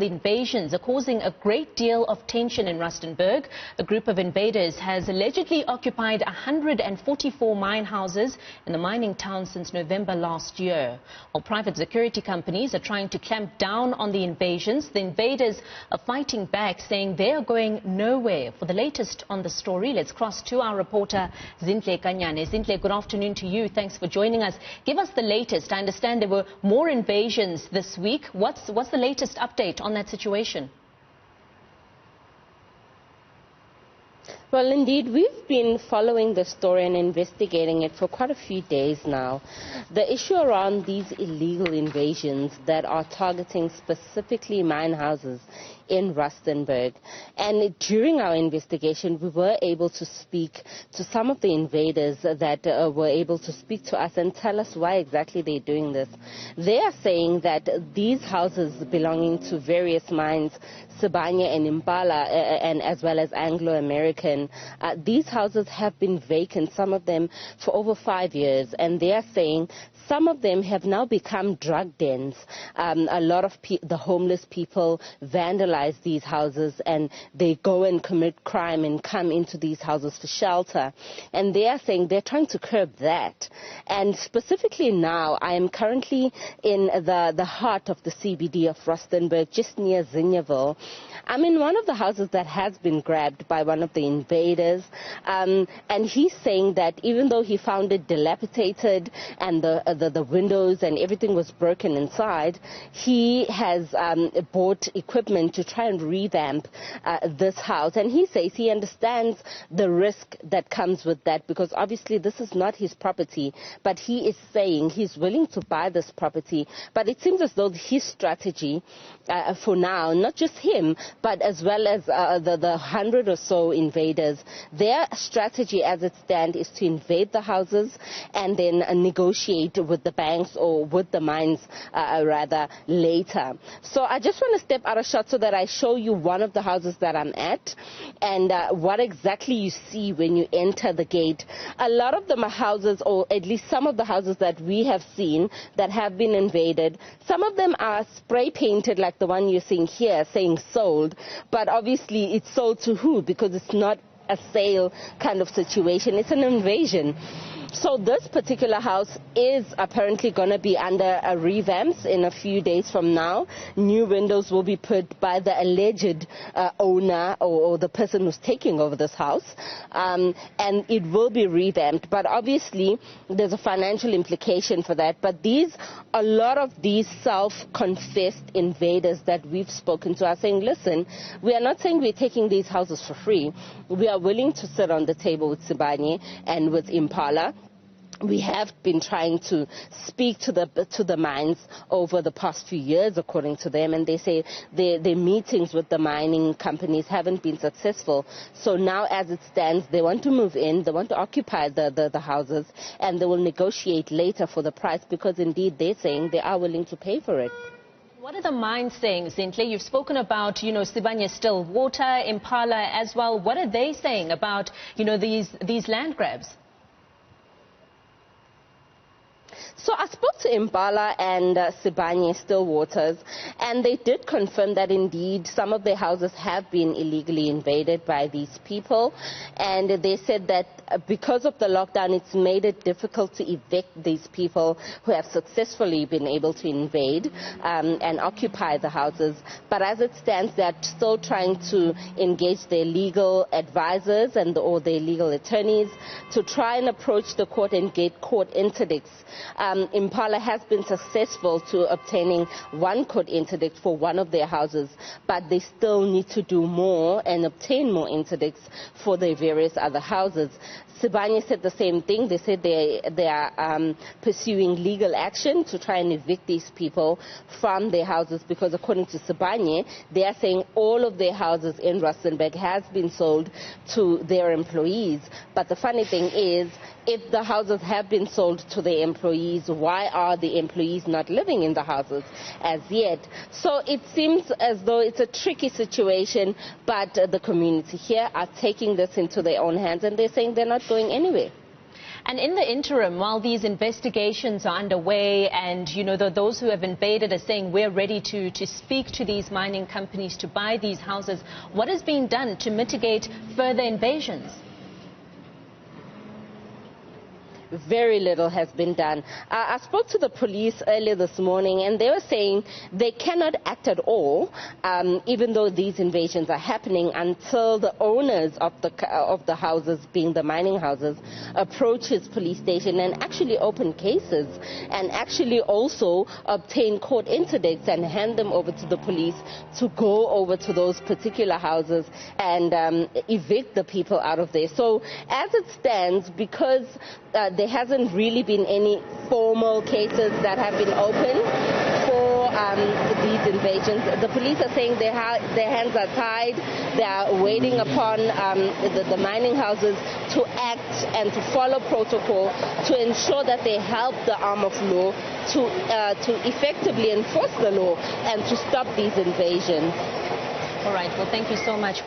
Invasions are causing a great deal of tension in Rustenburg. A group of invaders has allegedly occupied 144 mine houses in the mining town since November last year. While private security companies are trying to clamp down on the invasions, the invaders are fighting back, saying they are going nowhere. For the latest on the story, let's cross to our reporter Zinhle Kanyane. Zinhle, good afternoon to you. Thanks for joining us. Give us the latest. I understand there were more invasions this week. What's the latest update on that situation? Well, indeed, we've been following the story and investigating it for quite a few days now. The issue around these illegal invasions that are targeting specifically mine houses in Rustenburg. And during our investigation, we were able to speak to some of the invaders that were able to speak to us and tell us why exactly they're doing this. They are saying that these houses belonging to various mines, Sibanye and Impala, and as well as Anglo-American, these houses have been vacant, some of them for over 5 years, and they are saying some of them have now become drug dens. A lot of the homeless people vandalize these houses and they go and commit crime and come into these houses for shelter. And they are saying they're trying to curb that. And specifically now, I am currently in the heart of the CBD of Rustenburg, just near Zinhle. I'm in one of the houses that has been grabbed by one of the invaders. And he's saying that even though he found it dilapidated and the windows and everything was broken inside, he has bought equipment to try and revamp this house. And he says he understands the risk that comes with that, because obviously this is not his property, but he is saying he's willing to buy this property. But it seems as though his strategy for now, not just him, but as well as the 100 or so invaders, their strategy as it stands is to invade the houses and then negotiate with the banks or with the mines rather later. So I just want to step out of shot so that I show you one of the houses that I'm at and what exactly you see when you enter the gate. A lot of them are houses, or at least some of the houses that we have seen that have been invaded. Some of them are spray painted like the one you're seeing here saying sold, but obviously it's sold to who? Because it's not a sale kind of situation, it's an invasion. So this particular house is apparently going to be under a revamp in a few days from now. New windows will be put by the alleged owner or the person who's taking over this house, and it will be revamped. But obviously there's a financial implication for that. But a lot of these self-confessed invaders that we've spoken to are saying, listen, we are not saying we're taking these houses for free. We are willing to sit on the table with Sibanye and with Impala. We have been trying to speak to the mines over the past few years, according to them, and they say their meetings with the mining companies haven't been successful. So now, as it stands, they want to move in, they want to occupy the houses, and they will negotiate later for the price, because indeed they're saying they are willing to pay for it. What are the mines saying, Zinhle? You've spoken about, Sibanye Still Water, Impala as well. What are they saying about, these land grabs? So I spoke to Impala and Sibanye Stillwaters, and they did confirm that indeed some of their houses have been illegally invaded by these people. And they said that because of the lockdown, it's made it difficult to evict these people who have successfully been able to invade and occupy the houses. But as it stands, they're still trying to engage their legal advisors or their legal attorneys to try and approach the court and get court interdicts. Impala has been successful to obtaining one court interdict for one of their houses, but they still need to do more and obtain more interdicts for their various other houses. Sibanye said the same thing. They said they are pursuing legal action to try and evict these people from their houses, because according to Sibanye, they are saying all of their houses in Rustenburg has been sold to their employees. But the funny thing is, if the houses have been sold to the employees, why are the employees not living in the houses as yet? So it seems as though it's a tricky situation, but the community here are taking this into their own hands, and they're saying they're not going anywhere. And in the interim, while these investigations are underway and, you know, those who have invaded are saying we're ready to speak to these mining companies to buy these houses, what is being done to mitigate further invasions? Very little has been done. I spoke to the police earlier this morning, and they were saying they cannot act at all, even though these invasions are happening, until the owners of the houses, being the mining houses, approach his police station and actually open cases, and actually also obtain court interdicts and hand them over to the police to go over to those particular houses and evict the people out of there. So as it stands, because there hasn't really been any formal cases that have been opened for these invasions, the police are saying their hands are tied. They are waiting upon the mining houses to act and to follow protocol to ensure that they help the arm of law to effectively enforce the law and to stop these invasions. All right. Well, thank you so much.